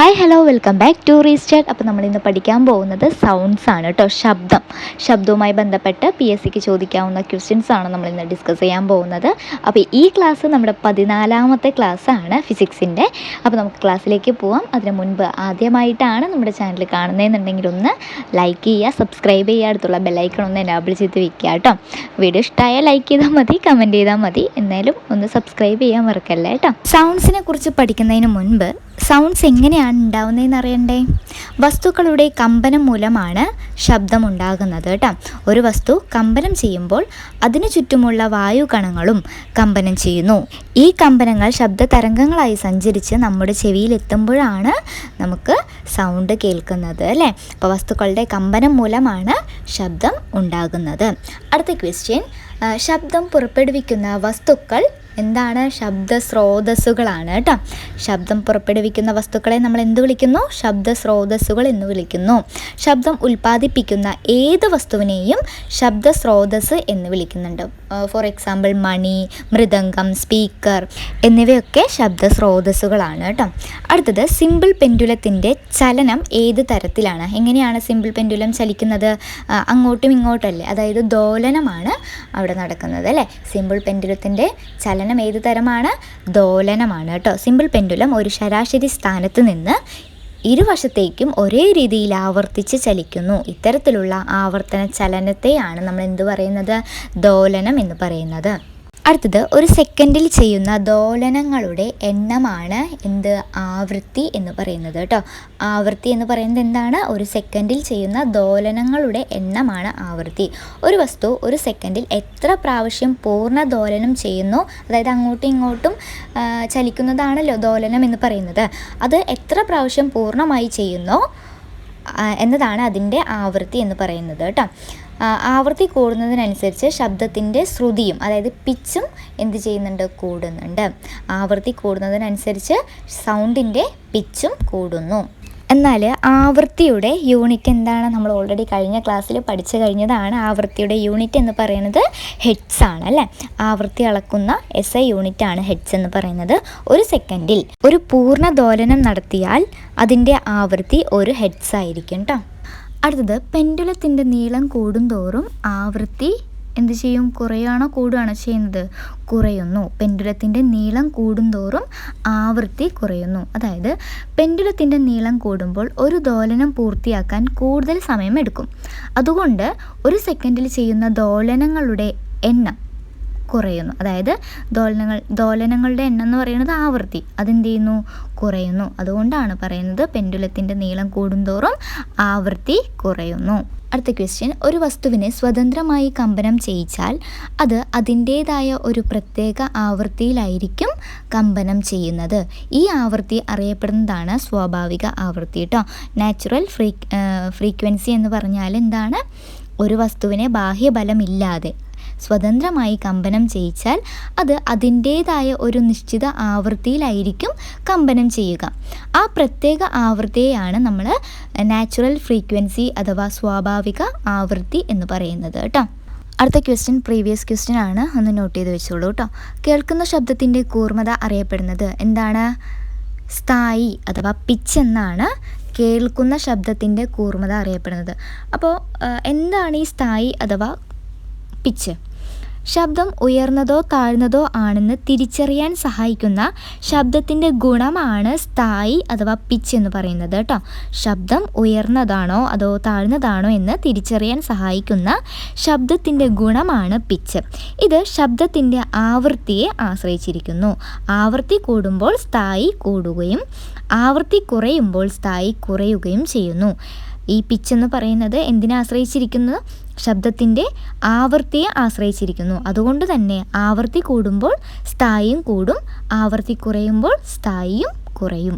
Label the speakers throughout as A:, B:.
A: Hi hello welcome back to restart. അപ്പോൾ നമ്മളിന്ന് പഠിക്കാൻ പോകുന്നത് സൗണ്ട്സ് ആണ് കേട്ടോ. ശബ്ദവുമായി ബന്ധപ്പെട്ട് PSCക്ക് ചോദിക്കാവുന്ന ക്വസ്റ്റ്യൻസ് ആണ് നമ്മളിന്ന് ഡിസ്കസ് ചെയ്യാൻ പോകുന്നത്. അപ്പോൾ ഈ ക്ലാസ് നമ്മുടെ 14ാമത്തെ ക്ലാസ്സാണ് ഫിസിക്സിൻ്റെ. അപ്പോൾ നമുക്ക് ക്ലാസ്സിലേക്ക് പോവാം. അതിന് മുൻപ് ആദ്യമായിട്ടാണ് നമ്മുടെ ചാനൽ കാണുന്നതെന്നുണ്ടെങ്കിൽ ഒന്ന് ലൈക്ക് ചെയ്യുക, സബ്സ്ക്രൈബ് ചെയ്യുക, അടുത്തുള്ള ബെല്ലൈക്കൺ ഒന്ന് എനാബിൾ ചെയ്ത് വെക്കുക കേട്ടോ. വീഡിയോ ഇഷ്ടമായാൽ ലൈക്ക് ചെയ്താൽ മതി, കമൻറ്റ് ചെയ്താൽ മതി, എന്നാലും ഒന്ന് സബ്സ്ക്രൈബ് ചെയ്യാൻ മറക്കല്ലേ കേട്ടോ. സൗണ്ട്സിനെ കുറിച്ച് പഠിക്കുന്നതിന് മുൻപ് സൗണ്ട്സ് എങ്ങനെയാണ് ഉണ്ടാവുന്നതെന്ന് അറിയണ്ടേ? വസ്തുക്കളുടെ കമ്പനം മൂലമാണ് ശബ്ദമുണ്ടാകുന്നത് കേട്ടോ. ഒരു വസ്തു കമ്പനം ചെയ്യുമ്പോൾ അതിനു ചുറ്റുമുള്ള വായുകണങ്ങളും കമ്പനം ചെയ്യുന്നു. ഈ കമ്പനങ്ങൾ ശബ്ദ തരംഗങ്ങളായി സഞ്ചരിച്ച് നമ്മുടെ ചെവിയിൽ എത്തുമ്പോഴാണ് നമുക്ക് സൗണ്ട് കേൾക്കുന്നത് അല്ലേ. അപ്പോൾ വസ്തുക്കളുടെ കമ്പനം മൂലമാണ് ശബ്ദം ഉണ്ടാകുന്നത്. അടുത്ത ക്വസ്റ്റ്യൻ, ശബ്ദം പുറപ്പെടുവിക്കുന്ന വസ്തുക്കൾ എന്താണ്? ശബ്ദ സ്രോതസ്സുകളാണ് കേട്ടോ. ശബ്ദം പുറപ്പെടുവിക്കുന്ന വസ്തുക്കളെ നമ്മൾ എന്ത് വിളിക്കുന്നു? ശബ്ദ സ്രോതസ്സുകൾ എന്ന് വിളിക്കുന്നു. ശബ്ദം ഉൽപ്പാദിപ്പിക്കുന്ന ഏത് വസ്തുവിനെയും ശബ്ദ സ്രോതസ്സ് എന്ന് വിളിക്കുന്നുണ്ട്. ഫോർ എക്സാമ്പിൾ മണി, മൃദംഗം, സ്പീക്കർ എന്നിവയൊക്കെ ശബ്ദ സ്രോതസ്സുകളാണ് കേട്ടോ. അടുത്തത്, സിമ്പിൾ പെൻഡുലത്തിൻ്റെ ചലനം ഏത് തരത്തിലാണ്? എങ്ങനെയാണ് സിമ്പിൾ പെൻഡുലം ചലിക്കുന്നത്? അങ്ങോട്ടും ഇങ്ങോട്ടല്ലേ, അതായത് ദോലനമാണ് അവിടെ നടക്കുന്നത് അല്ലേ. സിമ്പിൾ പെൻഡുലത്തിൻ്റെ ചലനം ഏത് തരമാണ്? ദോലനമാണ് കേട്ടോ. സിമ്പിൾ പെൻഡുലം ഒരു ശരാശരി സ്ഥാനത്ത് നിന്ന് ഇരുവശത്തേക്കും ഒരേ രീതിയിൽ ആവർത്തിച്ച് ചലിക്കുന്നു. ഇത്തരത്തിലുള്ള ആവർത്തന ചലനത്തെയാണ് നമ്മൾ എന്ത് പറയുന്നത്? ദോലനം എന്ന് പറയുന്നത്. അടുത്തത്, ഒരു സെക്കൻഡിൽ ചെയ്യുന്ന ദോലനങ്ങളുടെ എണ്ണമാണ് എന്ത്? ആവൃത്തി എന്ന് പറയുന്നത് കേട്ടോ. ആവൃത്തി എന്ന് പറയുന്നത് എന്താണ്? ഒരു സെക്കൻഡിൽ ചെയ്യുന്ന ദോലനങ്ങളുടെ എണ്ണമാണ് ആവൃത്തി. ഒരു വസ്തു ഒരു സെക്കൻഡിൽ എത്ര പ്രാവശ്യം പൂർണ്ണ ദോലനം ചെയ്യുന്നു, അതായത് അങ്ങോട്ടും ഇങ്ങോട്ടും ചലിക്കുന്നതാണല്ലോ ദോലനം എന്ന് പറയുന്നത്. അത് എത്ര പ്രാവശ്യം പൂർണ്ണമായി ചെയ്യുന്നോ എന്നതാണ് അതിൻ്റെ ആവൃത്തി എന്ന് പറയുന്നത് കേട്ടോ. ആവൃത്തി കൂടുന്നതിനനുസരിച്ച് ശബ്ദത്തിൻ്റെ ശ്രുതിയും, അതായത് പിച്ചും എന്ത് ചെയ്യുന്നുണ്ട്? കൂടുന്നുണ്ട്. ആവൃത്തി കൂടുന്നതിനനുസരിച്ച് സൗണ്ടിൻ്റെ പിച്ചും കൂടുന്നു. എന്നാൽ ആവൃത്തിയുടെ യൂണിറ്റ് എന്താണ്? നമ്മൾ ഓൾറെഡി കഴിഞ്ഞ ക്ലാസ്സിൽ പഠിച്ചു കഴിഞ്ഞതാണ്. ആവൃത്തിയുടെ യൂണിറ്റ് എന്ന് പറയുന്നത് ഹെഡ്സ് ആണ് അല്ലേ. ആവൃത്തി അളക്കുന്ന SI യൂണിറ്റ് ആണ് ഹെഡ്സ് എന്ന് പറയുന്നത്. ഒരു സെക്കൻഡിൽ ഒരു പൂർണ്ണ ദോലനം നടത്തിയാൽ അതിൻ്റെ ആവൃത്തി ഒരു ഹെഡ്സ് ആയിരിക്കും കേട്ടോ. അടുത്തത്, പെൻഡുലത്തിൻ്റെ നീളം കൂടുന്തോറും ആവൃത്തി എന്ത് ചെയ്യും? കുറയുകയാണോ കൂടുകയാണോ ചെയ്യുന്നത്? കുറയുന്നു. പെൻഡുലത്തിൻ്റെ നീളം കൂടുന്തോറും ആവൃത്തി കുറയുന്നു. അതായത് പെൻഡുലത്തിൻ്റെ നീളം കൂടുമ്പോൾ ഒരു ദോലനം പൂർത്തിയാക്കാൻ കൂടുതൽ സമയം എടുക്കും. അതുകൊണ്ട് ഒരു സെക്കൻഡിൽ ചെയ്യുന്ന ദോലനങ്ങളുടെ എണ്ണം കുറയുന്നു. അതായത് ദോലനങ്ങളുടെ എണ്ണം എന്ന് പറയുന്നത് ആവൃത്തി, അതെന്ത് ചെയ്യുന്നു? കുറയുന്നു. അതുകൊണ്ടാണ് പറയുന്നത് പെൻഡുലത്തിൻ്റെ നീളം കൂടുന്തോറും ആവൃത്തി കുറയുന്നു. അടുത്ത ക്വസ്റ്റ്യൻ, ഒരു വസ്തുവിനെ സ്വതന്ത്രമായി കമ്പനം ചെയ്യിച്ചാൽ അത് അതിൻ്റേതായ ഒരു പ്രത്യേക ആവൃത്തിയിലായിരിക്കും കമ്പനം ചെയ്യുന്നത്. ഈ ആവൃത്തി അറിയപ്പെടുന്നതാണ് സ്വാഭാവിക ആവൃത്തി കേട്ടോ. നാച്ചുറൽ ഫ്രീക്വൻസി എന്ന് പറഞ്ഞാൽ എന്താണ്? ഒരു വസ്തുവിനെ ബാഹ്യബലമില്ലാതെ സ്വതന്ത്രമായി കമ്പനം ചെയ്യിച്ചാൽ അത് അതിൻ്റേതായ ഒരു നിശ്ചിത ആവൃത്തിയിലായിരിക്കും കമ്പനം ചെയ്യുക. ആ പ്രത്യേക ആവൃത്തിയെയാണ് നമ്മൾ നാച്ചുറൽ ഫ്രീക്വൻസി അഥവാ സ്വാഭാവിക ആവൃത്തി എന്ന് പറയുന്നത് കേട്ടോ. അടുത്ത ക്വസ്റ്റ്യൻ പ്രീവിയസ് ക്വസ്റ്റ്യൻ ആണ്, ഒന്ന് നോട്ട് ചെയ്ത് വെച്ചോളൂ കേട്ടോ. കേൾക്കുന്ന ശബ്ദത്തിൻ്റെ കൂർമ്മത അറിയപ്പെടുന്നത് എന്താണ്? സ്ഥായി അഥവാ പിച്ച് എന്നാണ് കേൾക്കുന്ന ശബ്ദത്തിൻ്റെ കൂർമ്മത അറിയപ്പെടുന്നത്. അപ്പോൾ എന്താണ് ഈ സ്ഥായി അഥവാ പിച്ച്? ശബ്ദം ഉയർന്നതോ താഴ്ന്നതോ ആണെന്ന് തിരിച്ചറിയാൻ സഹായിക്കുന്ന ശബ്ദത്തിൻ്റെ ഗുണമാണ് സ്ഥായി അഥവാ പിച്ച് എന്ന് പറയുന്നത് കേട്ടോ. ശബ്ദം ഉയർന്നതാണോ അതോ താഴ്ന്നതാണോ എന്ന് തിരിച്ചറിയാൻ സഹായിക്കുന്ന ശബ്ദത്തിൻ്റെ ഗുണമാണ് പിച്ച്. ഇത് ശബ്ദത്തിൻ്റെ ആവൃത്തിയെ ആശ്രയിച്ചിരിക്കുന്നു. ആവൃത്തി കൂടുമ്പോൾ സ്ഥായി കൂടുകയും ആവൃത്തി കുറയുമ്പോൾ സ്ഥായി കുറയുകയും ചെയ്യുന്നു. ഈ പിച്ച് എന്ന് പറയുന്നത് എന്തിനെ ആശ്രയിച്ചിരിക്കുന്നു? ശബ്ദത്തിൻ്റെ ആവൃത്തിയെ ആശ്രയിച്ചിരിക്കുന്നു. അതുകൊണ്ട് തന്നെ ആവൃത്തി കൂടുമ്പോൾ സ്ഥായിയും കൂടും, ആവൃത്തി കുറയുമ്പോൾ സ്ഥായിയും കുറയും.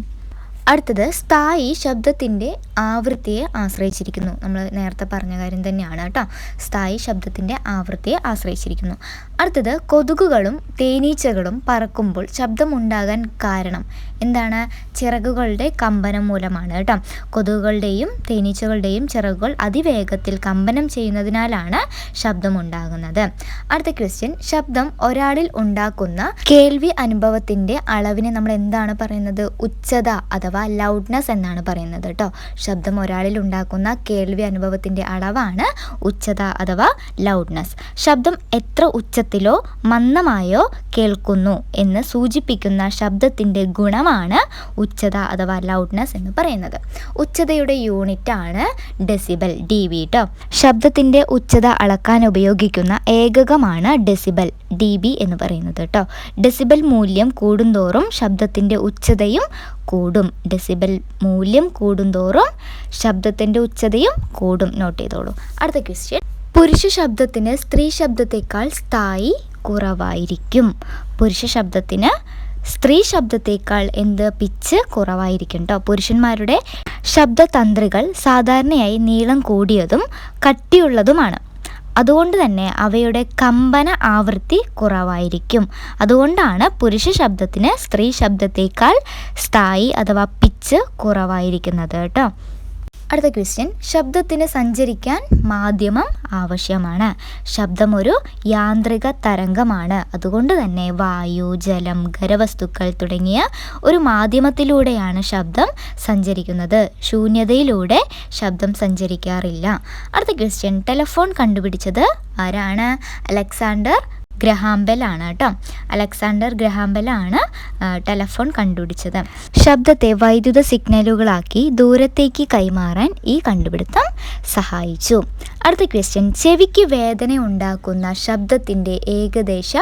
A: അടുത്തത്, സ്ഥായി ശബ്ദത്തിൻ്റെ ആവൃത്തിയെ ആശ്രയിച്ചിരിക്കുന്നു. നമ്മൾ നേരത്തെ പറഞ്ഞ കാര്യം തന്നെയാണ് കേട്ടോ. സ്ഥായി ശബ്ദത്തിൻ്റെ ആവൃത്തിയെ ആശ്രയിച്ചിരിക്കുന്നു. അടുത്തത്, കൊതുകുകളും തേനീച്ചകളും പറക്കുമ്പോൾ ശബ്ദമുണ്ടാകാൻ കാരണം എന്താണ്? ചിറകുകളുടെ കമ്പനം മൂലമാണ് കേട്ടോ. കൊതുകുകളുടെയും തേനീച്ചകളുടെയും ചിറകുകൾ അതിവേഗത്തിൽ കമ്പനം ചെയ്യുന്നതിനാലാണ് ശബ്ദമുണ്ടാകുന്നത്. അടുത്ത ക്വസ്റ്റ്യൻ, ശബ്ദം ഒരാളിൽ ഉണ്ടാക്കുന്ന കേൾവി അനുഭവത്തിൻ്റെ അളവിനെ നമ്മൾ എന്താണ് പറയുന്നത്? ഉച്ചത അഥവാ അഥവാ ലൗഡ്നെസ് എന്നാണ് പറയുന്നത് കേട്ടോ. ശബ്ദം ഒരാളിൽ ഉണ്ടാക്കുന്ന കേൾവി അനുഭവത്തിൻ്റെ അളവാണ് ഉച്ചത അഥവാ ലൗഡ്നെസ്. ശബ്ദം എത്ര ഉച്ചത്തിലോ മന്ദമായോ കേൾക്കുന്നു എന്ന് സൂചിപ്പിക്കുന്ന ശബ്ദത്തിൻ്റെ ഗുണമാണ് ഉച്ചത അഥവാ ലൗഡ്നെസ് എന്ന് പറയുന്നത്. ഉച്ചതയുടെ യൂണിറ്റാണ് ഡെസിബൽ, dB കേട്ടോ. ശബ്ദത്തിൻ്റെ ഉച്ചത അളക്കാൻ ഉപയോഗിക്കുന്ന ഏകകമാണ് ഡെസിബൽ, dB എന്ന് പറയുന്നത് കേട്ടോ. ഡെസിബൽ മൂല്യം കൂടുന്തോറും ശബ്ദത്തിൻ്റെ ഉച്ചതയും കൂടും. ഡെസിബൽ മൂല്യം കൂടുന്തോറും ശബ്ദത്തിൻ്റെ ഉച്ചതയും കൂടും. നോട്ട് ചെയ്തോളൂ. അടുത്ത ക്വസ്റ്റ്യൻ, പുരുഷ ശബ്ദത്തിന് സ്ത്രീ ശബ്ദത്തേക്കാൾ സ്ഥായി കുറവായിരിക്കും. പുരുഷ ശബ്ദത്തിന് സ്ത്രീ ശബ്ദത്തേക്കാൾ പിച്ച് കുറവായിരിക്കും കേട്ടോ. പുരുഷന്മാരുടെ ശബ്ദതന്ത്രികൾ സാധാരണയായി നീളം കൂടിയതും കട്ടിയുള്ളതുമാണ്. അതുകൊണ്ട് തന്നെ അവയുടെ കമ്പന ആവൃത്തി കുറവായിരിക്കും. അതുകൊണ്ടാണ് പുരുഷ ശബ്ദത്തിന് സ്ത്രീ ശബ്ദത്തേക്കാൾ സ്ഥായി അഥവാ പിച്ച് കുറവായിരിക്കുന്നത് കേട്ടോ. അടുത്ത ക്വസ്റ്റ്യൻ, ശബ്ദത്തിന് സഞ്ചരിക്കാൻ മാധ്യമം ആവശ്യമാണ്. ശബ്ദം ഒരു യാന്ത്രിക തരംഗമാണ്. അതുകൊണ്ട് തന്നെ വായു, ജലം, ഖരവസ്തുക്കൾ തുടങ്ങിയ ഒരു മാധ്യമത്തിലൂടെയാണ് ശബ്ദം സഞ്ചരിക്കുന്നത്. ശൂന്യതയിലൂടെ ശബ്ദം സഞ്ചരിക്കാറില്ല. അടുത്ത ക്വസ്റ്റ്യൻ, ടെലഫോൺ കണ്ടുപിടിച്ചത് ആരാണ്? അലക്സാണ്ടർ ഗ്രഹാം ബെൽ ആണ് കേട്ടോ. അലക്സാണ്ടർ ഗ്രഹാം ബെൽ ആണ് ടെലഫോൺ കണ്ടുപിടിച്ചത്. ശബ്ദത്തെ വൈദ്യുത സിഗ്നലുകളാക്കി ദൂരത്തേക്ക് കൈമാറാൻ ഈ കണ്ടുപിടുത്തം സഹായിച്ചു. അടുത്ത ക്വസ്റ്റ്യൻ, ചെവിക്ക് വേദന ഉണ്ടാക്കുന്ന ശബ്ദത്തിൻ്റെ ഏകദേശ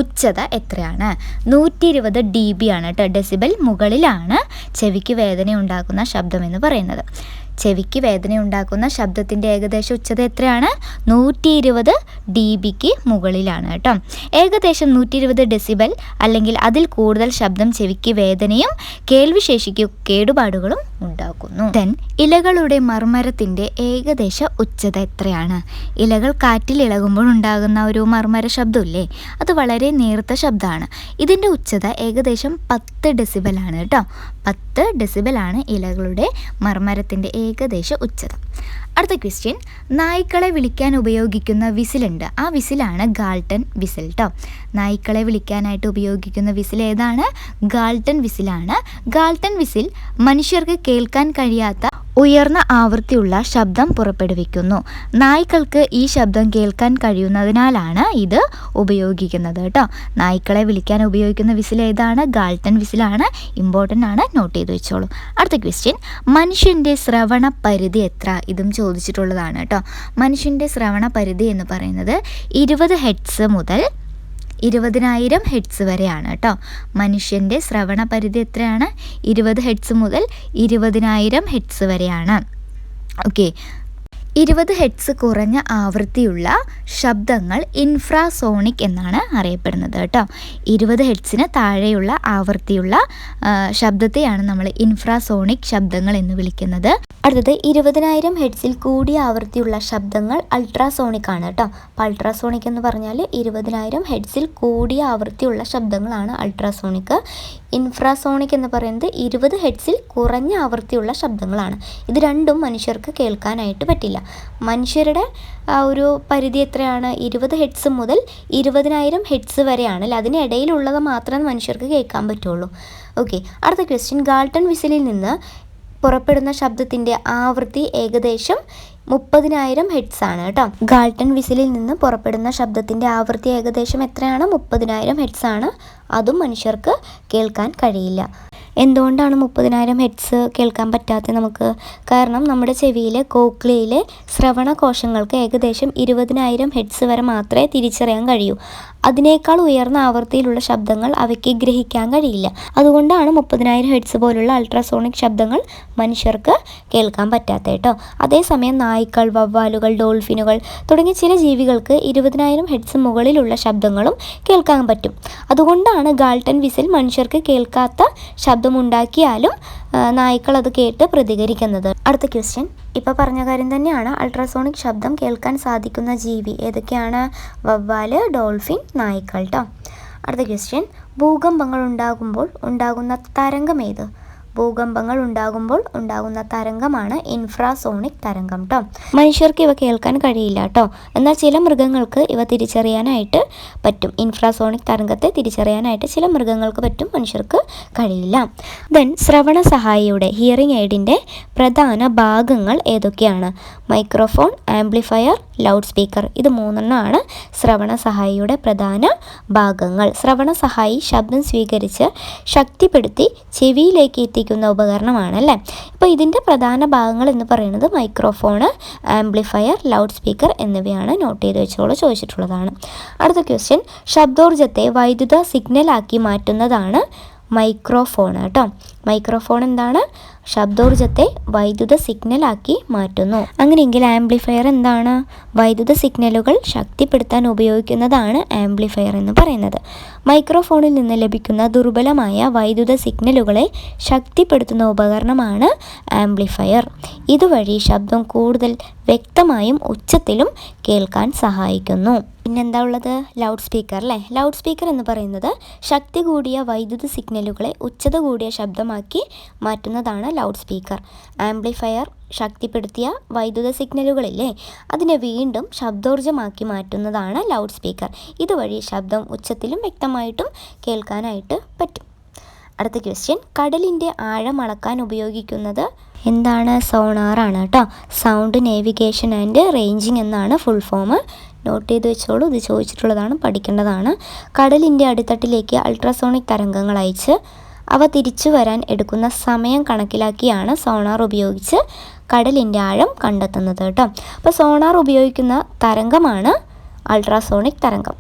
A: ഉച്ചത എത്രയാണ്? 120 dB ആണ് കേട്ടോ. ഡെസിബൽ മുകളിലാണ് ചെവിക്ക് വേദന ഉണ്ടാക്കുന്ന ശബ്ദം എന്ന് പറയുന്നത്. ചെവിക്ക് വേദന ഉണ്ടാക്കുന്ന ശബ്ദത്തിൻ്റെ ഏകദേശ ഉച്ചത എത്രയാണ്? 120 dBക്ക് മുകളിലാണ് കേട്ടോ. ഏകദേശം 120 ഡെസിബൽ അല്ലെങ്കിൽ അതിൽ കൂടുതൽ ശബ്ദം ചെവിക്ക് വേദനയും കേൾവിശേഷിക്ക് കേടുപാടുകളും ഉണ്ടാക്കുന്നു. ഇലകളുടെ മർമ്മരത്തിൻ്റെ ഏകദേശ ഉച്ചത എത്രയാണ്? ഇലകൾ കാറ്റിൽ ഇളകുമ്പോൾ ഉണ്ടാകുന്ന ഒരു മർമ്മര ശബ്ദമില്ലേ, അത് വളരെ നേർത്ത ശബ്ദമാണ്. ഇതിൻ്റെ ഉച്ചത ഏകദേശം 10 ഡെസിബലാണ് കേട്ടോ. 10 ഡെസിബലാണ് ഇലകളുടെ മർമ്മരത്തിൻ്റെ ഏകദേശ ഉച്ചത. അടുത്ത ക്വസ്റ്റ്യൻ, നായ്ക്കളെ വിളിക്കാൻ ഉപയോഗിക്കുന്ന വിസിലുണ്ട്. ആ വിസിലാണ് ഗാൾട്ടൺ വിസിൽ കേട്ടോ. നായ്ക്കളെ വിളിക്കാനായിട്ട് ഉപയോഗിക്കുന്ന വിസിൽ ഏതാണ്? ഗാൾട്ടൺ വിസിലാണ്. ഗാൾട്ടൺ വിസിൽ മനുഷ്യർക്ക് കേൾക്കാൻ കഴിയാത്ത ഉയർന്ന ആവൃത്തിയുള്ള ശബ്ദം പുറപ്പെടുവിക്കുന്നു. നായ്ക്കൾക്ക് ഈ ശബ്ദം കേൾക്കാൻ കഴിയുന്നതിനാലാണ് ഇത് ഉപയോഗിക്കുന്നത് കേട്ടോ. നായ്ക്കളെ വിളിക്കാൻ ഉപയോഗിക്കുന്ന വിസിൽ ഏതാണ്? ഗാൾട്ടൺ വിസിലാണ്. ഇമ്പോർട്ടൻ്റ് ആണ്, നോട്ട് ചെയ്ത് വെച്ചോളൂ. അടുത്ത ക്വസ്റ്റ്യൻ, മനുഷ്യൻ്റെ ശ്രവണ പരിധി എത്ര? ഇതും ചോദിച്ചിട്ടുള്ളതാണ് കേട്ടോ. മനുഷ്യൻ്റെ ശ്രവണ പരിധി എന്ന് പറയുന്നത് 20 ഹെർട്സ് മുതൽ 20,000 ഹെർട്സ് വരെയാണ് കേട്ടോ. മനുഷ്യൻ്റെ ശ്രവണ പരിധി എത്രയാണ്? 20 ഹെർട്സ് മുതൽ 20,000 ഹെർട്സ് വരെയാണ്. ഓക്കെ, 20 ഹെർട്സ് കുറഞ്ഞ ആവൃത്തിയുള്ള ശബ്ദങ്ങൾ ഇൻഫ്രാസോണിക് എന്നാണ് അറിയപ്പെടുന്നത് കേട്ടോ. 20 ഹെർട്സിന് താഴെയുള്ള ആവൃത്തിയുള്ള ശബ്ദത്തെയാണ് നമ്മൾ ഇൻഫ്രാസോണിക് ശബ്ദങ്ങൾ എന്ന് വിളിക്കുന്നത്. അടുത്തത് 20,000 ഹെർട്സിൽ കൂടിയ ആവൃത്തിയുള്ള ശബ്ദങ്ങൾ അൾട്രാസോണിക് ആണ് കേട്ടോ. അപ്പോൾ അൾട്രാസോണിക് എന്ന് പറഞ്ഞാൽ 20,000 ഹെർട്സിൽ കൂടിയ ആവൃത്തിയുള്ള ശബ്ദങ്ങളാണ് അൾട്രാസോണിക്. ഇൻഫ്രാസോണിക് എന്ന് പറയുന്നത് 20 ഹെർട്സിൽ കുറഞ്ഞ ആവൃത്തിയുള്ള ശബ്ദങ്ങളാണ്. ഇത് രണ്ടും മനുഷ്യർക്ക് കേൾക്കാനായിട്ട് പറ്റില്ല. മനുഷ്യരുടെ ഒരു പരിധി എത്രയാണ്? 20 ഹെർട്സ് മുതൽ 20,000 ഹെർട്സ് വരെയാണ്. അതിനിടയിലുള്ളത് മാത്രമേ മനുഷ്യർക്ക് കേൾക്കാൻ പറ്റുള്ളൂ. ഓക്കെ, അടുത്ത ക്വസ്റ്റ്യൻ, ഗാൾട്ടൺ വിസിലിൽ നിന്ന് പുറപ്പെടുന്ന ശബ്ദത്തിൻ്റെ ആവൃത്തി ഏകദേശം 30,000 ഹെർട്സ് ആണ് കേട്ടോ. ഗാൾട്ടൺ വിസിലിൽ നിന്ന് പുറപ്പെടുന്ന ശബ്ദത്തിൻ്റെ ആവൃത്തി ഏകദേശം എത്രയാണ്? 30,000 ഹെർട്സ് ആണ്. അതും മനുഷ്യർക്ക് കേൾക്കാൻ കഴിയില്ല. എന്തുകൊണ്ടാണ് 30,000 ഹെർട്സ് കേൾക്കാൻ പറ്റാത്തത് നമുക്ക്? കാരണം നമ്മുടെ ചെവിയിലെ കോക്ലിയയിലെ ശ്രവണ കോശങ്ങൾക്ക് ഏകദേശം 20,000 ഹെർട്സ് വരെ മാത്രമേ തിരിച്ചറിയാൻ കഴിയൂ. അതിനേക്കാൾ ഉയർന്ന ആവൃത്തിയിലുള്ള ശബ്ദങ്ങൾ അവയ്ക്ക് ഗ്രഹിക്കാൻ കഴിയില്ല. അതുകൊണ്ടാണ് 30,000 ഹെർട്സ് പോലുള്ള അൾട്രാസോണിക് ശബ്ദങ്ങൾ മനുഷ്യർക്ക് കേൾക്കാൻ പറ്റാത്തത് കേട്ടോ. അതേസമയം നായ്ക്കൾ, വവ്വാലുകൾ, ഡോൾഫിനുകൾ തുടങ്ങിയ ചില ജീവികൾക്ക് 20,000 ഹെർട്സ് മുകളിലുള്ള ശബ്ദങ്ങളും കേൾക്കാൻ പറ്റും. അതുകൊണ്ടാണ് ഗാൾട്ടൺ വിസിൽ മനുഷ്യർക്ക് കേൾക്കാത്ത ശബ്ദമുണ്ടാക്കിയാലും നായ്ക്കൾ അത് കേട്ട് പ്രതികരിക്കുന്നത്. അടുത്ത ക്വസ്റ്റ്യൻ, ഇപ്പോൾ പറഞ്ഞ കാര്യം തന്നെയാണ്. അൾട്രാസോണിക് ശബ്ദം കേൾക്കാൻ സാധിക്കുന്ന ജീവി ഏതൊക്കെയാണ്? വവ്വാല്, ഡോൾഫിൻ, നായ്ക്കൾ കേട്ടോ. അടുത്ത ക്വസ്റ്റ്യൻ, ഭൂകമ്പങ്ങൾ ഉണ്ടാകുമ്പോൾ ഉണ്ടാകുന്ന തരംഗം ഏത്? ഭൂകമ്പങ്ങൾ ഉണ്ടാകുമ്പോൾ ഉണ്ടാകുന്ന തരംഗമാണ് ഇൻഫ്രാസോണിക് തരംഗം കേട്ടോ. മനുഷ്യർക്ക് ഇവ കേൾക്കാൻ കഴിയില്ല കേട്ടോ, എന്നാൽ ചില മൃഗങ്ങൾക്ക് ഇവ തിരിച്ചറിയാനായിട്ട് പറ്റും. ഇൻഫ്രാസോണിക് തരംഗത്തെ തിരിച്ചറിയാനായിട്ട് ചില മൃഗങ്ങൾക്ക് പറ്റും, മനുഷ്യർക്ക് കഴിയില്ല. ദെൻ ശ്രവണ സഹായിയുടെ ഹിയറിംഗ് എയ്ഡിൻ്റെ പ്രധാന ഭാഗങ്ങൾ ഏതൊക്കെയാണ്? Microphone, amplifier, loud speaker. ഇത് മൂന്നെണ്ണമാണ് ശ്രവണ സഹായിയുടെ പ്രധാന ഭാഗങ്ങൾ. ശ്രവണ സഹായി ശബ്ദം സ്വീകരിച്ച് ശക്തിപ്പെടുത്തി ചെവിയിലേക്ക് എത്തിക്കുന്ന ഉപകരണമാണ് അല്ലേ. ഇപ്പോൾ ഇതിൻ്റെ പ്രധാന ഭാഗങ്ങൾ എന്ന് പറയുന്നത് മൈക്രോഫോണ്, ആംപ്ലിഫയർ, ലൗഡ് സ്പീക്കർ എന്നിവയാണ്. നോട്ട് ചെയ്ത് വെച്ചോളൂ, ചോദിച്ചിട്ടുള്ളതാണ്. അടുത്ത ക്വസ്റ്റ്യൻ, ശബ്ദോർജ്ജത്തെ വൈദ്യുത സിഗ്നലാക്കി മാറ്റുന്നതാണ് മൈക്രോഫോൺ കേട്ടോ. മൈക്രോഫോൺ എന്താണ്? ശബ്ദോർജ്ജത്തെ വൈദ്യുത സിഗ്നലാക്കി മാറ്റുന്നു. അങ്ങനെയെങ്കിൽ ആംപ്ലിഫയർ എന്താണ്? വൈദ്യുത സിഗ്നലുകൾ ശക്തിപ്പെടുത്താൻ ഉപയോഗിക്കുന്നതാണ് ആംപ്ലിഫയർ എന്ന് പറയുന്നത്. മൈക്രോഫോണിൽ നിന്ന് ലഭിക്കുന്ന ദുർബലമായ വൈദ്യുത സിഗ്നലുകളെ ശക്തിപ്പെടുത്തുന്ന ഉപകരണമാണ് ആംപ്ലിഫയർ. ഇതുവഴി ശബ്ദം കൂടുതൽ വ്യക്തമായും ഉച്ചത്തിലും കേൾക്കാൻ സഹായിക്കുന്നു. പിന്നെന്താ ഉള്ളത്? ലൗഡ് സ്പീക്കർ അല്ലേ. ലൗഡ് സ്പീക്കർ എന്ന് പറയുന്നത് ശക്തി കൂടിയ വൈദ്യുത സിഗ്നലുകളെ ഉച്ചത കൂടിയ ശബ്ദമാക്കി മാറ്റുന്നതാണ് ലൗഡ് സ്പീക്കർ. ആംപ്ലിഫയർ ശക്തിപ്പെടുത്തിയ വൈദ്യുത സിഗ്നലുകളില്ലേ, അതിനെ വീണ്ടും ശബ്ദോർജ്ജമാക്കി മാറ്റുന്നതാണ് ലൗഡ് സ്പീക്കർ. ഇതുവഴി ശബ്ദം ഉച്ചത്തിലും വ്യക്തമായിട്ടും കേൾക്കാനായിട്ട് പറ്റും. അടുത്ത ക്വസ്റ്റ്യൻ, കടലിൻ്റെ ആഴം അളക്കാൻ ഉപയോഗിക്കുന്നത് എന്താണ്? സോണാറാണ് കേട്ടോ. സൗണ്ട് നേവിഗേഷൻ ആൻഡ് റേഞ്ചിങ് എന്നാണ് ഫുൾ ഫോം. നോട്ട് ചെയ്ത് വെച്ചോളൂ, ഇത് ചോദിച്ചിട്ടുള്ളതാണ്, പഠിക്കേണ്ടതാണ്. കടലിൻ്റെ അടിത്തട്ടിലേക്ക് അൾട്രാസോണിക് തരംഗങ്ങൾ അയച്ച് അവ തിരിച്ചു വരാൻ എടുക്കുന്ന സമയം കണക്കിലാക്കിയാണ് സോണാർ ഉപയോഗിച്ച് കടലിൻ്റെ ആഴം കണ്ടെത്തുന്നത് കേട്ടോ. അപ്പോൾ സോണാർ ഉപയോഗിക്കുന്ന തരംഗമാണ് അൾട്രാസോണിക് തരംഗം.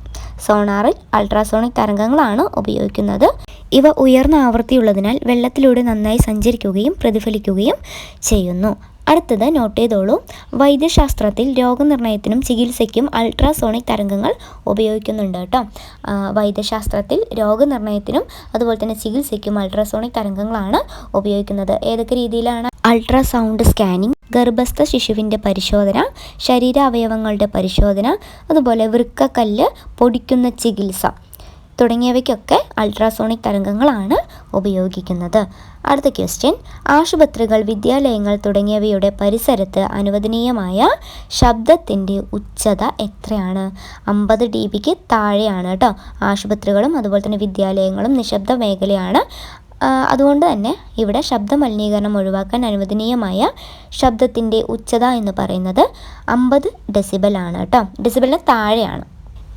A: സോണാറിൽ അൾട്രാസോണിക് തരംഗങ്ങളാണ് ഉപയോഗിക്കുന്നത്. ഇവ ഉയർന്ന ആവൃത്തിയുള്ളതിനാൽ വെള്ളത്തിലൂടെ നന്നായി സഞ്ചരിക്കുകയും പ്രതിഫലിക്കുകയും ചെയ്യുന്നു. അടുത്തത് നോട്ട് ചെയ്തോളൂ, വൈദ്യശാസ്ത്രത്തിൽ രോഗനിർണയത്തിനും ചികിത്സയ്ക്കും അൾട്രാസോണിക് തരംഗങ്ങൾ ഉപയോഗിക്കുന്നുണ്ട് കേട്ടോ. വൈദ്യശാസ്ത്രത്തിൽ രോഗനിർണയത്തിനും അതുപോലെ തന്നെ ചികിത്സയ്ക്കും അൾട്രാസോണിക് തരംഗങ്ങളാണ് ഉപയോഗിക്കുന്നത്. ഏതൊക്കെ രീതിയിലാണ്? അൾട്രാസൗണ്ട് സ്കാനിങ്, ഗർഭസ്ഥ ശിശുവിൻ്റെ പരിശോധന, ശരീരാവയവങ്ങളുടെ പരിശോധന, അതുപോലെ വൃക്കക്കല്ല് പൊടിക്കുന്ന ചികിത്സ തുടങ്ങിയവയ്ക്കൊക്കെ അൾട്രാസോണിക് തരംഗങ്ങളാണ് ഉപയോഗിക്കുന്നത്. അടുത്ത ക്വസ്റ്റ്യൻ, ആശുപത്രികൾ, വിദ്യാലയങ്ങൾ തുടങ്ങിയവയുടെ പരിസരത്ത് അനുവദനീയമായ ശബ്ദത്തിൻ്റെ ഉച്ചത എത്രയാണ്? 50 dBക്ക് താഴെയാണ് കേട്ടോ. ആശുപത്രികളും അതുപോലെ തന്നെ വിദ്യാലയങ്ങളും നിശബ്ദ മേഖലയാണ്. അതുകൊണ്ട് തന്നെ ഇവിടെ ശബ്ദ മലിനീകരണം ഒഴിവാക്കാൻ അനുവദനീയമായ ശബ്ദത്തിൻ്റെ ഉച്ചത എന്ന് പറയുന്നത് 50 ഡെസിബൽ ആണ് കേട്ടോ. ഡെസിബലിന് താഴെയാണ്.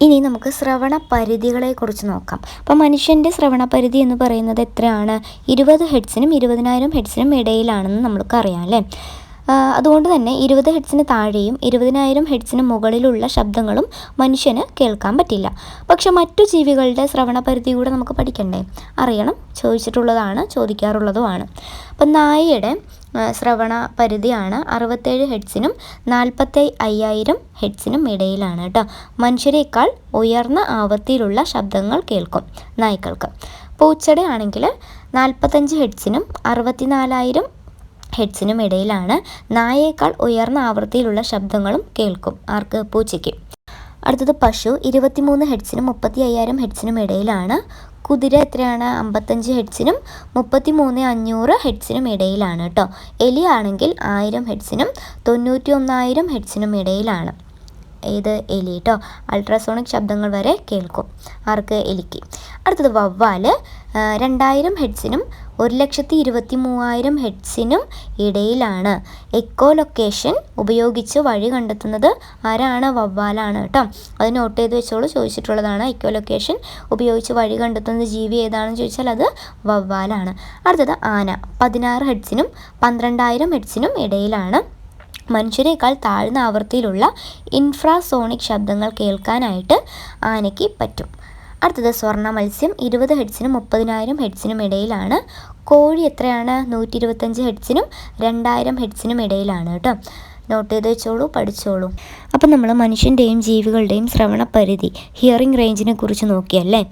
A: ഇനി നമുക്ക് ശ്രവണ പരിധികളെക്കുറിച്ച് നോക്കാം. അപ്പോൾ മനുഷ്യൻ്റെ ശ്രവണ പരിധി എന്ന് പറയുന്നത് എത്രയാണ്? 20 ഹെർട്സിനും 20,000 ഹെർട്സിനും ഇടയിലാണെന്ന് നമ്മൾക്കറിയാം അല്ലേ. അതുകൊണ്ട് തന്നെ 20 ഹെർട്സിന് താഴെയും 20,000 ഹെർട്സിന് മുകളിലുള്ള ശബ്ദങ്ങളും മനുഷ്യന് കേൾക്കാൻ പറ്റില്ല. പക്ഷെ മറ്റു ജീവികളുടെ ശ്രവണ പരിധി കൂടെ നമുക്ക് പഠിക്കണ്ടേ, അറിയണം, ചോദിച്ചിട്ടുള്ളതാണ്, ചോദിക്കാറുള്ളതുമാണ്. അപ്പം നായയുടെ ശ്രവണ പരിധിയാണ് 67 ഹെർട്സിനും 45,000 ഹെർട്സിനും ഇടയിലാണ് കേട്ടോ. മനുഷ്യരെക്കാൾ ഉയർന്ന ആവൃത്തിയിലുള്ള ശബ്ദങ്ങൾ കേൾക്കും നായ്ക്കൾക്ക്. പൂച്ചയുടെ ആണെങ്കിൽ 45 ഹെർട്സിനും 64,000 ഹെർട്സിനും ഇടയിലാണ്. നായേക്കാൾ ഉയർന്ന ആവൃത്തിയിലുള്ള ശബ്ദങ്ങളും കേൾക്കും. ആർക്ക്? പൂച്ചയ്ക്ക്. അടുത്തത് പശു 23 ഹെർട്സിനും 35,000 ഹെർട്സിനും ഇടയിലാണ്. കുതിര എത്രയാണ്? 55 ഹെർട്സിനും 33,500 ഹെർട്സിനും ഇടയിലാണ് കേട്ടോ. എലി ആണെങ്കിൽ 1000 ഹെർട്സിനും 91,000 ഹെർട്സിനും ഇടയിലാണ്. ഏത്? എലി കേട്ടോ. അൾട്രാസോണിക് ശബ്ദങ്ങൾ വരെ കേൾക്കും. ആർക്ക്? എലിക്ക്. അടുത്തത് വവ്വാൽ 2000 ഹെർട്സിനും 1,23,000 ഹെർട്സിനും ഇടയിലാണ്. എക്കോ ലൊക്കേഷൻ ഉപയോഗിച്ച് വഴി കണ്ടെത്തുന്നത് ആരാണ്? വവ്വാലാണ് കേട്ടോ. അത് നോട്ട് ചെയ്ത് വെച്ചോളൂ, ചോദിച്ചിട്ടുള്ളതാണ്. എക്കോ ലൊക്കേഷൻ ഉപയോഗിച്ച് വഴി കണ്ടെത്തുന്ന ജീവി ഏതാണെന്ന് ചോദിച്ചാൽ അത് വവ്വാലാണ്. അടുത്തത് ആന 16 ഹെർട്സിനും 12,000 ഹെർട്സിനും ഇടയിലാണ്. മനുഷ്യരെക്കാൾ താഴ്ന്ന ആവൃത്തിയിലുള്ള ഇൻഫ്രാസോണിക് ശബ്ദങ്ങൾ കേൾക്കാനായിട്ട് ആനയ്ക്ക് പറ്റും. അടുത്തത് സ്വർണ്ണ മത്സ്യം 20 ഹെർട്സിനും 30,000 ഹെർട്സിനും ഇടയിലാണ്. കോഴി എത്രയാണ്? 125 ഹെർട്സിനും 2,000 ഹെർട്സിനും ഇടയിലാണ് കേട്ടോ. നോട്ട് ചെയ്ത് വെച്ചോളൂ, പഠിച്ചോളൂ. അപ്പം നമ്മൾ മനുഷ്യൻ്റെയും ജീവികളുടെയും ശ്രവണ പരിധി, ഹിയറിംഗ് റേഞ്ചിനെ കുറിച്ച് നോക്കിയല്ലേ.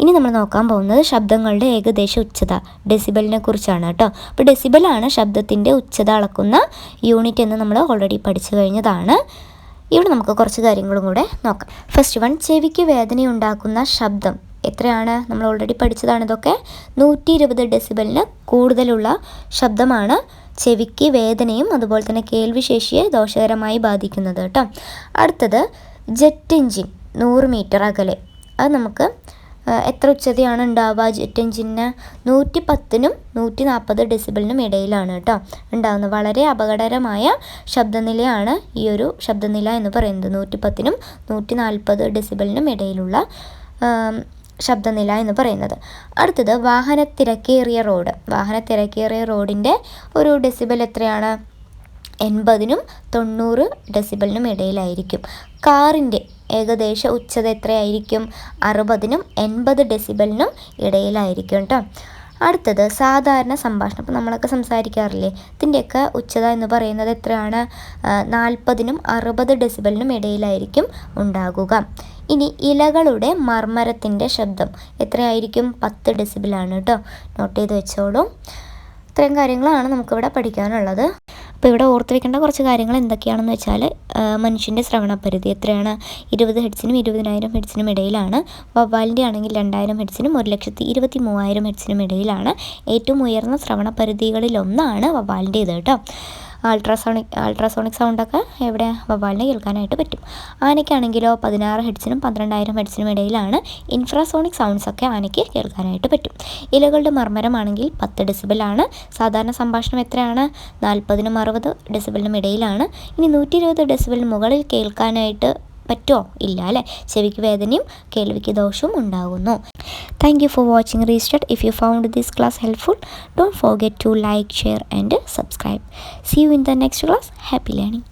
A: ഇനി നമ്മൾ നോക്കാൻ പോകുന്നത് ശബ്ദങ്ങളുടെ ഏകദേശ ഉച്ചത, ഡെസിബലിനെ കുറിച്ചാണ് കേട്ടോ. അപ്പോൾ ഡെസിബലാണ് ശബ്ദത്തിൻ്റെ ഉച്ചത അളക്കുന്ന യൂണിറ്റ് എന്ന് നമ്മൾ ഓൾറെഡി പഠിച്ചു കഴിഞ്ഞതാണ്. ഇവിടെ നമുക്ക് കുറച്ച് കാര്യങ്ങളും കൂടെ നോക്കാം. ഫസ്റ്റ് വൺ, ചെവിക്ക് വേദനയുണ്ടാക്കുന്ന ശബ്ദം എത്രയാണ്? നമ്മൾ ഓൾറെഡി പഠിച്ചതാണ് ഇതൊക്കെ. 120 ഡെസിബലിന് കൂടുതലുള്ള ശബ്ദമാണ് ചെവിക്ക് വേദനയും അതുപോലെ തന്നെ കേൾവിശേഷിയെ ദോഷകരമായി ബാധിക്കുന്നത് കേട്ടോ. അടുത്തത് ജെറ്റ് എഞ്ചിൻ 100 മീറ്റർ അകലെ. അത് നമുക്ക് എത്ര ഉച്ചതയാണ് ഉണ്ടാവുക? ജെറ്റ് എഞ്ചിന് 110നും 140 ഡെസിബലിനും ഇടയിലാണ് കേട്ടോ ഉണ്ടാകുന്നത്. വളരെ അപകടകരമായ ശബ്ദനിലയാണ് ഈ ഒരു ശബ്ദനില എന്ന് പറയുന്നത്. 110നും 140 ഡെസിബലിനും ഇടയിലുള്ള ശബ്ദനില എന്ന് പറയുന്നത്. അടുത്തത് വാഹനത്തിരക്കേറിയ റോഡിൻ്റെ ഒരു ഡെസിബൽ എത്രയാണ്? 80നും 90 ഡെസിബലിനും ഇടയിലായിരിക്കും. കാറിൻ്റെ ഏകദേശ ഉച്ചത എത്രയായിരിക്കും? 60നും 80 ഡെസിബലിനും ഇടയിലായിരിക്കും കേട്ടോ. അടുത്തത് സാധാരണ സംഭാഷണം. അപ്പോൾ നമ്മളൊക്കെ സംസാരിക്കാറില്ലേ, ഇതിൻ്റെയൊക്കെ ഉച്ചത എന്ന് പറയുന്നത് എത്രയാണ്? 40നും 60 ഡെസിബലിനും ഇടയിലായിരിക്കും ഉണ്ടാകുക. ഇനി ഇലകളുടെ മർമ്മരത്തിൻ്റെ ശബ്ദം എത്രയായിരിക്കും? 10 ഡെസിബിളാണ് കേട്ടോ. നോട്ട് ചെയ്ത് വെച്ചോളൂ. ഇത്രയും കാര്യങ്ങളാണ് നമുക്കിവിടെ പഠിക്കാനുള്ളത്. അപ്പോൾ ഇവിടെ ഓർത്ത് വെക്കേണ്ട കുറച്ച് കാര്യങ്ങൾ എന്തൊക്കെയാണെന്ന് വെച്ചാൽ, മനുഷ്യൻ്റെ ശ്രവണപരിധി എത്രയാണ്? 20 ഹെഡ്സിനും 20,000 ഹെഡ്സിനും ഇടയിലാണ്. വവ്വാലിൻ്റെ ആണെങ്കിൽ 2,000 ഹെഡ്സിനും 1,23,000 ഹെഡ്സിനും ഇടയിലാണ്. ഏറ്റവും ഉയർന്ന ശ്രവണപരിധികളിലൊന്നാണ് വവ്വാലിൻ്റെ ഇത് കേട്ടോ. അൾട്രാസോണിക് സൗണ്ടൊക്കെ എവിടെ? വവ്വാലിനെ കേൾക്കാനായിട്ട് പറ്റും. ആനയ്ക്കാണെങ്കിലോ 16 ഹെഡ്സിനും 12,000 ഹെഡ്സിനും ഇടയിലാണ്. ഇൻഫ്രാസോണിക് സൗണ്ട്സൊക്കെ ആനയ്ക്ക് കേൾക്കാനായിട്ട് പറ്റും. ഇലകളുടെ മർമ്മരമാണെങ്കിൽ 10 ഡെസിബിളാണ്. സാധാരണ സംഭാഷണം എത്രയാണ്? 40നും 60 ഡെസിബിളിനും ഇടയിലാണ്. ഇനി 120 ഡെസിബിളിന് മുകളിൽ കേൾക്കാനായിട്ട് പറ്റുമോ? ഇല്ല അല്ലേ. ചെവിക്ക് വേദനയും കേൾവിക്ക് ദോഷവും ഉണ്ടാകുന്നു. Thank you for watching Restart. If you found this class helpful, don't forget to like, share and subscribe. See you in the next class. Happy learning.